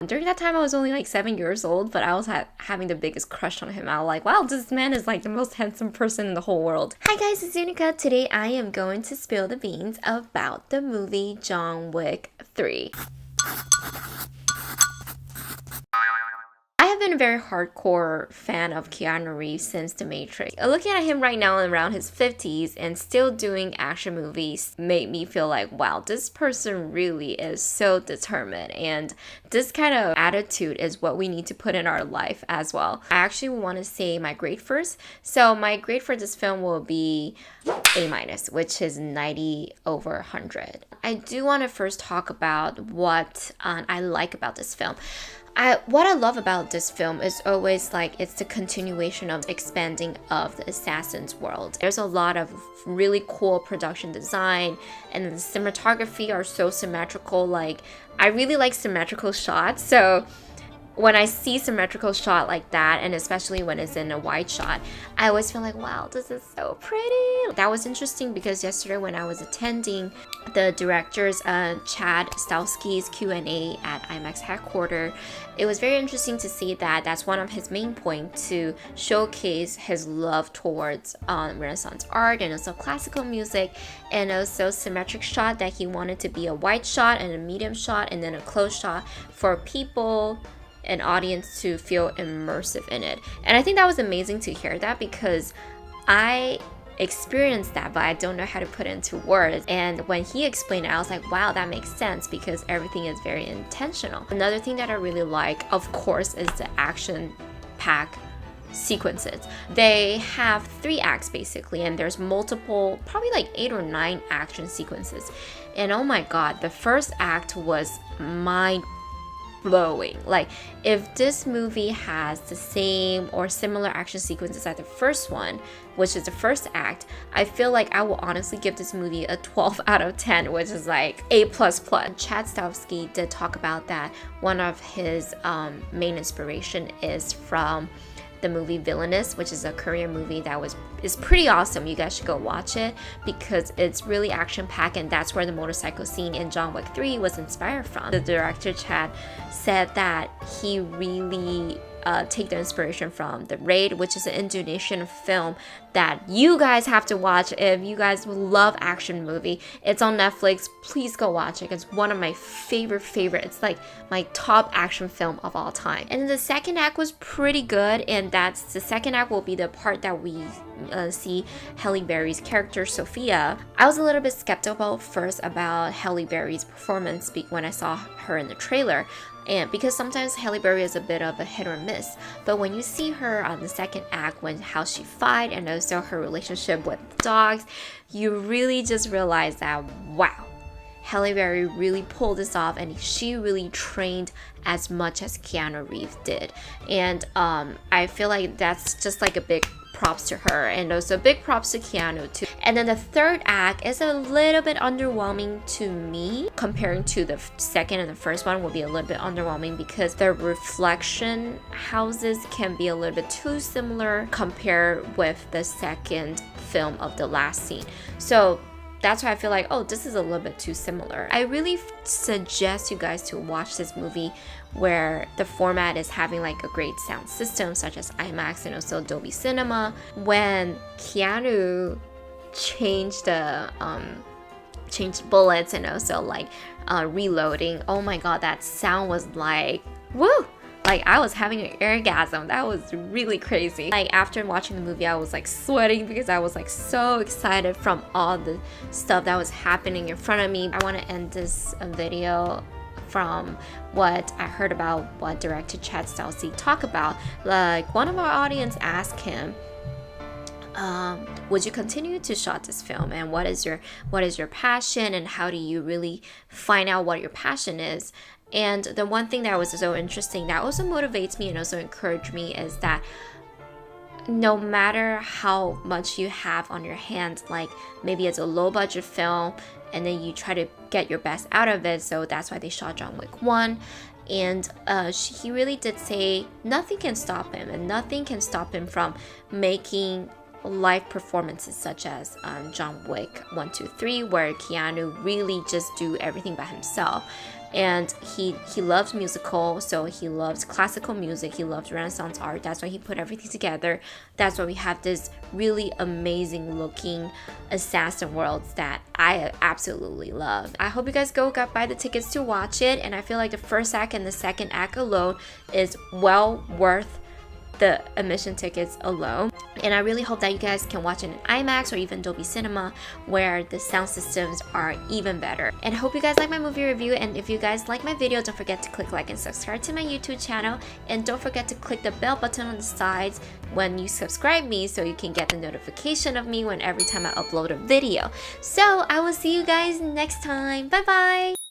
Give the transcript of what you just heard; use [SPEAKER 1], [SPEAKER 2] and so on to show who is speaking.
[SPEAKER 1] During that time, I was only like 7 years old, but I was having the biggest crush on him. I was like, wow, this man is like the most handsome person in the whole world. Hi guys, it's Unica. Today I am going to spill the beans about the movie John Wick 3. I have been a very hardcore fan of Keanu Reeves since The Matrix. Looking at him right now around his 50s and still doing action movies made me feel like, wow, this person really is so determined, and this kind of attitude is what we need to put in our life as well. I actually want to say my grade first. So my grade for this film will be A-, which is 90 over 100. I do want to first talk about what I like about this film. What I love about this film is always like it's the continuation of expanding of the Assassin's world. There's a lot of really cool production design, and the cinematography are so symmetrical. Like, I really like symmetrical shots, so when I see symmetrical shot like that, and especially when it's in a wide shot, I always feel like, wow, this is so pretty. That was interesting because yesterday when I was attending the director's Chad Stahelski's Q&A at IMAX headquarters, it was very interesting to see that that's one of his main points, to showcase his love towards Renaissance art and also classical music, and also symmetric shot, that he wanted to be a wide shot and a medium shot and then a close shot for people, an audience, to feel immersive in it. And I think that was amazing to hear that, because I experienced that, but I don't know how to put it into words. And when he explained it, I was like, wow, that makes sense, because everything is very intentional. Another thing that I really like, of course, is the action pack sequences. They have 3 acts basically, and there's multiple, probably like 8 or 9 action sequences. And oh my god, the first act was mind-blowing. Like, if this movie has the same or similar action sequences as the first one, which is the first act, I feel like I will honestly give this movie a 12 out of 10, which is like A++. Chad Stahelski did talk about that one of his main inspiration is from the movie Villainous, which is a Korean movie that is pretty awesome. You guys should go watch it because it's really action-packed, and that's where the motorcycle scene in John Wick 3 was inspired from. The director Chad said that he really take the inspiration from The Raid, which is an Indonesian film that you guys have to watch if you guys love action movie. It's on Netflix. Please go watch it. It's one of my favorite. It's like my top action film of all time. And then the second act was pretty good, and that's the second act will be the part that we see Halle Berry's character Sophia. I was a little bit skeptical first about Halle Berry's performance when I saw her in the trailer, and because sometimes Halle Berry is a bit of a hit or miss, but when you see her on the second act, how she fight and also her relationship with dogs, you really just realize that, wow, Halle Berry really pulled this off, and she really trained as much as Keanu Reeves did. And I feel like that's just like a big props to her, and also big props to Keanu too. And then the third act is a little bit underwhelming to me. Comparing to the second and the first one will be a little bit underwhelming because the reflection houses can be a little bit too similar compared with the second film of the last scene. So that's why I feel like, oh, this is a little bit too similar. I really suggest you guys to watch this movie where the format is having like a great sound system such as IMAX and also Dolby Cinema. When Keanu changed the bullets and also like reloading, oh my god, that sound was like, woo! Like, I was having an orgasm. That was really crazy. Like, after watching the movie, I was like sweating because I was like so excited from all the stuff that was happening in front of me. I want to end this video from what I heard about what director Chad Stahelski talked about. Like, one of our audience asked him, would you continue to shot this film, and what is your passion, and how do you really find out what your passion is? And the one thing that was so interesting that also motivates me and also encouraged me is that no matter how much you have on your hands, like maybe it's a low budget film and then you try to get your best out of it, so that's why they shot John Wick 1. And he really did say nothing can stop him, and nothing can stop him from making live performances such as John Wick 1, 2, 3, where Keanu really just do everything by himself. and he loves musical, so he loves classical music, he loves Renaissance art. That's why he put everything together. That's why we have this really amazing looking assassin worlds that I absolutely love. I hope you guys go buy the tickets to watch it, and I feel like the first act and the second act alone is well worth the admission tickets alone. And I really hope that you guys can watch it in IMAX or even Dolby Cinema, where the sound systems are even better. And I hope you guys like my movie review, and if you guys like my video, don't forget to click like and subscribe to my YouTube channel, and don't forget to click the bell button on the sides when you subscribe me so you can get the notification of me when every time I upload a video. So I will see you guys next time. Bye bye!